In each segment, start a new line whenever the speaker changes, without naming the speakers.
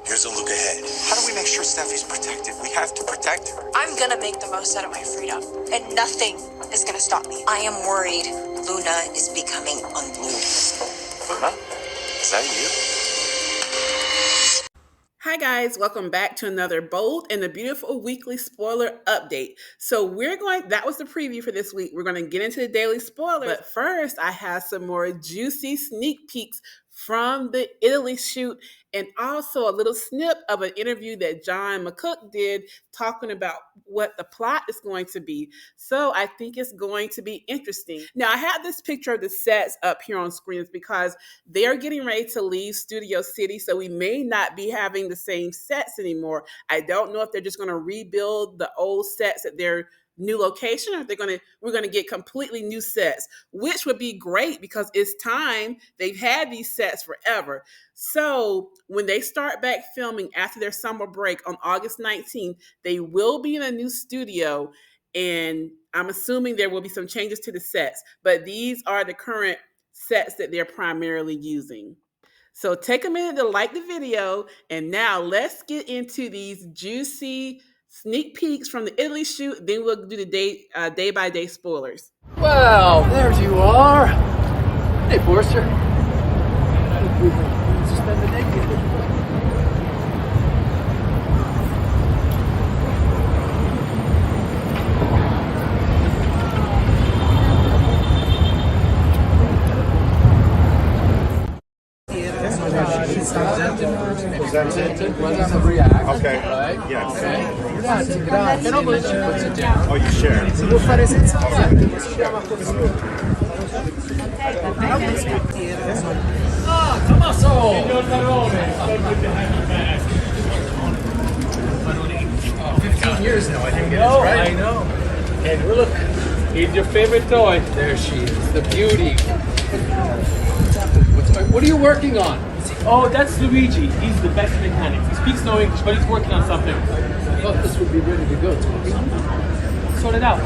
Here's a look ahead. How do we make sure Steffi's protected? We have to protect her.
I'm gonna make the most out of my freedom, and nothing is gonna stop me.
I am worried Luna is becoming unglued.
Luna? Is that you?
Hi guys, welcome back to another bold and the beautiful weekly spoiler update. So that was the preview for this week. We're going to get into the daily spoilers. But first, I have some more juicy sneak peeks from the Italy shoot and also a little snip of an interview that McCook did talking about what the plot is going to be. So I think it's going to be interesting. Now, I have this picture of the sets up here on screens because they're getting ready to leave Studio City, so we may not be having the same sets anymore. I don't know if they're just going to rebuild the old sets at their new location, or we're going to get completely new sets, which would be great because it's time. They've had these sets forever. So when they start back filming after their summer break on August 19th, they will be in a new studio, and I'm assuming there will be some changes to the sets, but these are the current sets that they're primarily using. So take a minute to like the video, and now let's get into these juicy sneak peeks from the Italy shoot. Then we'll do the day by day spoilers.
Well, there you are. Hey, Forster. Spend the day together. Presented. Let them react.
Okay.
Right?
Yeah.
Okay. Grazie. Nobody puts it down.
Oh, you share.
Può fare senza? Ah, Tommaso! Signor Barone! 15 years now, I didn't get it right.
I know. And look, he's your favorite toy.
There she is, the beauty. What are you working on?
Oh, that's Luigi. He's the best mechanic. He speaks no English, but he's working on something.
I thought this would be ready to go, Tommaso.
Sort it out.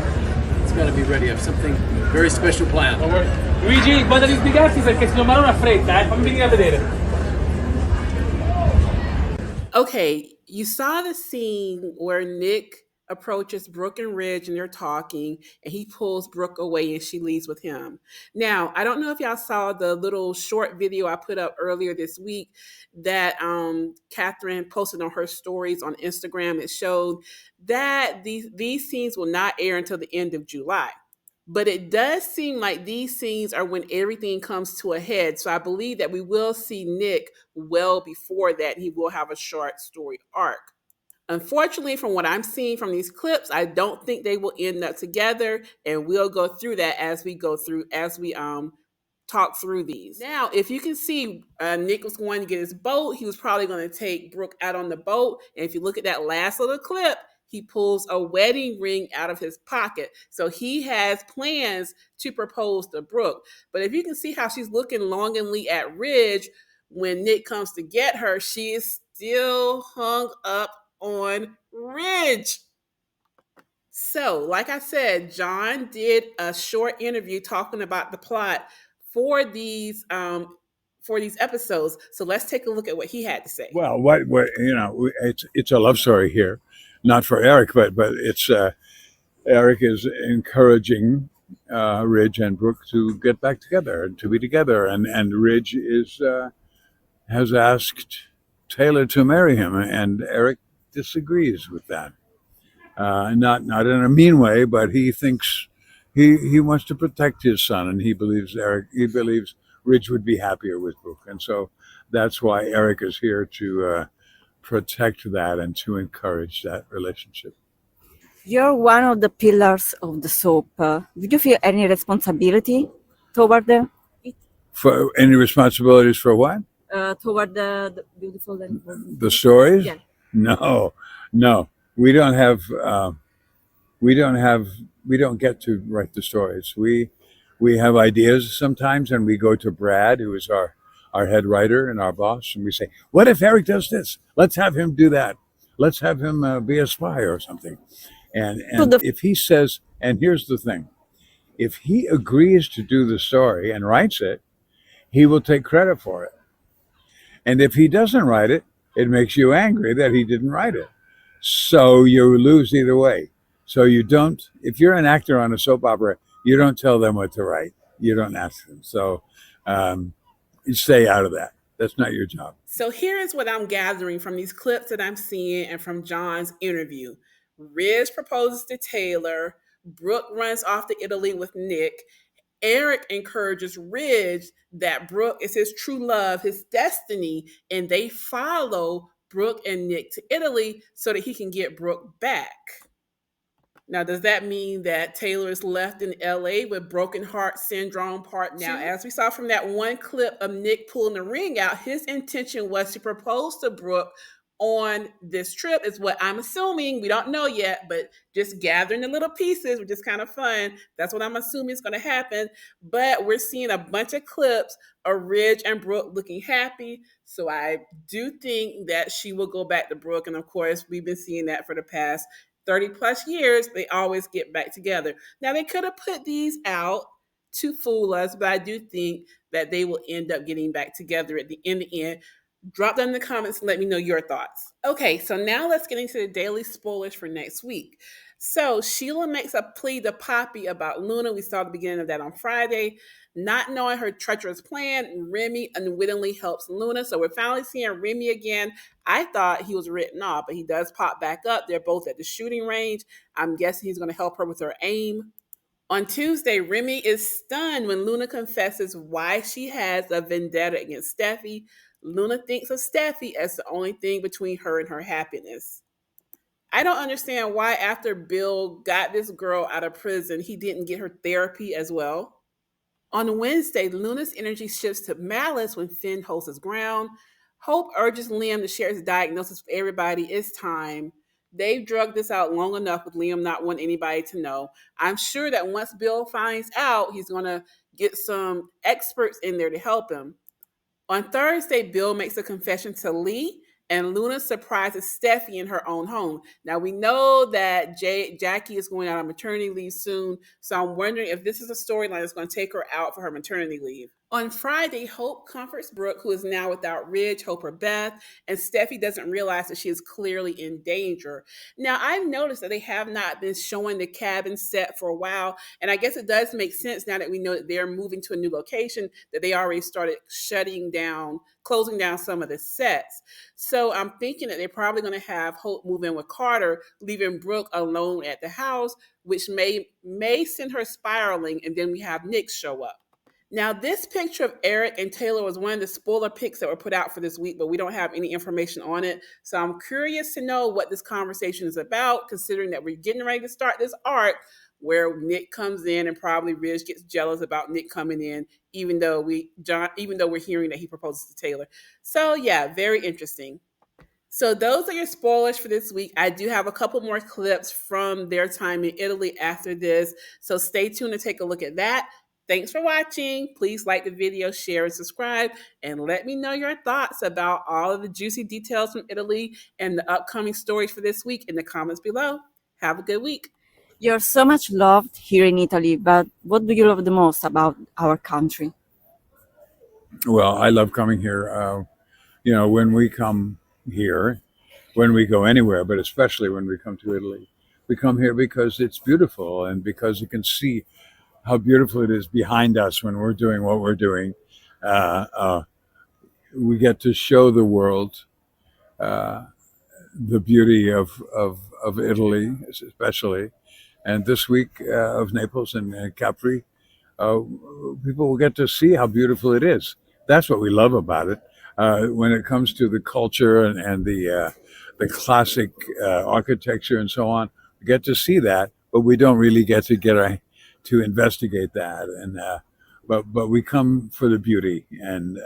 It's got to be ready. I have something very special planned.
Don't worry. Luigi, guarda di sbrigarsi perché se non Marone ha fretta, fammi venire a vedere.
Okay, you saw the scene where Nick approaches Brooke and Ridge and they're talking, and he pulls Brooke away and she leaves with him. Now, I don't know if y'all saw the little short video I put up earlier this week that Catherine posted on her stories on Instagram. It showed that these scenes will not air until the end of July. But it does seem like these scenes are when everything comes to a head. So I believe that we will see Nick well before that. He will have a short story arc. Unfortunately, from what I'm seeing from these clips, I don't think they will end up together, and we'll go through that as we talk through these. Now, if you can see, Nick was going to get his boat. He was probably going to take Brooke out on the boat, and if you look at that last little clip, he pulls a wedding ring out of his pocket. So he has plans to propose to Brooke. But if you can see how she's looking longingly at Ridge when Nick comes to get her, she is still hung up on Ridge. So, like I said, John did a short interview talking about the plot for these episodes. So let's take a look at what he had to say.
Well, what it's a love story here, not for Eric, but it's Eric is encouraging Ridge and Brooke to get back together and to be together, and Ridge has asked Taylor to marry him, and Eric disagrees with that. Not in a mean way, but he thinks he wants to protect his son, and he believes Ridge would be happier with Brooke, and so that's why Eric is here to protect that and to encourage that relationship.
You're one of the pillars of the soap. Did you feel any responsibility toward it?
For any responsibilities for what?
Toward the beautiful
The stories?
Yeah.
No. We don't get to write the stories. We have ideas sometimes, and we go to Brad, who is our head writer and our boss, and we say, what if Eric does this? Let's have him do that. Let's have him be a spy or something. And if he says, and here's the thing, if he agrees to do the story and writes it, he will take credit for it. And if he doesn't write it, it makes you angry that he didn't write it. So you lose either way. So you don't, if you're an actor on a soap opera, you don't tell them what to write. You don't ask them. So you stay out of that. That's not your job.
So here is what I'm gathering from these clips that I'm seeing and from John's interview. Riz proposes to Taylor. Brooke runs off to Italy with Nick. Eric encourages Ridge that Brooke is his true love, his destiny, and they follow Brooke and Nick to Italy so that he can get Brooke back. Now, does that mean that Taylor is left in LA with broken heart syndrome part 2? Now, as we saw from that one clip of Nick pulling the ring out, his intention was to propose to Brooke on this trip, is what I'm assuming. We don't know yet, but just gathering the little pieces, which is kind of fun. That's what I'm assuming is going to happen. But we're seeing a bunch of clips of Ridge and Brooke looking happy. So I do think that she will go back to Brooke. And of course, we've been seeing that for the past 30 plus years. They always get back together. Now, they could have put these out to fool us, but I do think that they will end up getting back together in the end. Drop down in the comments and let me know your thoughts. Okay, so now let's get into the daily spoilers for next week. So Sheila makes a plea to Poppy about Luna. We saw the beginning of that on Friday. Not knowing her treacherous plan, Remy unwittingly helps Luna. So we're finally seeing Remy again. I thought he was written off, but he does pop back up. They're both at the shooting range. I'm guessing he's going to help her with her aim. On Tuesday, Remy is stunned when Luna confesses why she has a vendetta against Steffy. Luna thinks of Steffy as the only thing between her and her happiness. I don't understand why after Bill got this girl out of prison, he didn't get her therapy as well. On Wednesday, Luna's energy shifts to malice when Finn holds his ground. Hope urges Liam to share his diagnosis with everybody. It's time. They've drugged this out long enough with Liam not wanting anybody to know. I'm sure that once Bill finds out, he's going to get some experts in there to help him. On Thursday, Bill makes a confession to Lee, and Luna surprises Steffy in her own home. Now, we know that Jackie is going out on maternity leave soon, so I'm wondering if this is a storyline that's going to take her out for her maternity leave. On Friday, Hope comforts Brooke, who is now without Ridge, Hope, or Beth, and Steffy doesn't realize that she is clearly in danger. Now, I've noticed that they have not been showing the cabin set for a while, and I guess it does make sense now that we know that they're moving to a new location, that they already started closing down some of the sets. So I'm thinking that they're probably going to have Hope move in with Carter, leaving Brooke alone at the house, which may send her spiraling, and then we have Nick show up. Now, this picture of Eric and Taylor was one of the spoiler pics that were put out for this week, but we don't have any information on it. So I'm curious to know what this conversation is about, considering that we're getting ready to start this arc where Nick comes in and probably Ridge gets jealous about Nick coming in, even though we're hearing that he proposes to Taylor. So yeah, very interesting. So those are your spoilers for this week. I do have a couple more clips from their time in Italy after this, so stay tuned to take a look at that. Thanks for watching. Please like the video, share, and subscribe, and let me know your thoughts about all of the juicy details from Italy and the upcoming stories for this week in the comments below. Have a good week.
You're so much loved here in Italy, but what do you love the most about our country?
Well, I love coming here. When we come here, when we go anywhere, but especially when we come to Italy, we come here because it's beautiful and because you can see how beautiful it is behind us when we're doing what we're doing. We get to show the world the beauty of Italy, especially, and this week of Naples and Capri. People will get to see how beautiful it is. That's what we love about it. When it comes to the culture and the classic architecture and so on, we get to see that, but we don't really get to investigate that, and but we come for the beauty, and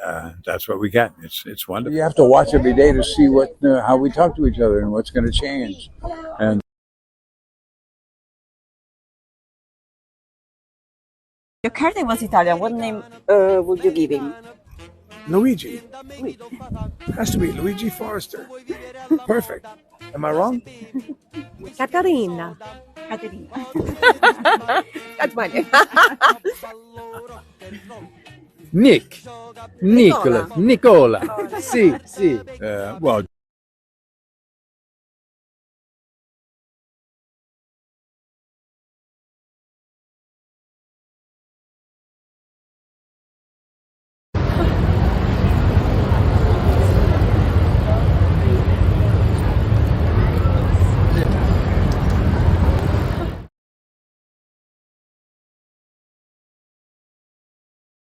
that's what we get. It's wonderful. You have to watch every day to see how we talk to each other and what's going to change. And
Your cardinal was Italian. What name would you give him?
Luigi. Has to be Luigi Forrester. Perfect. Am I wrong?
Caterina.
Caterina.
That's my name.
Nick. Nicola. Nicola. Sì, sì.
well.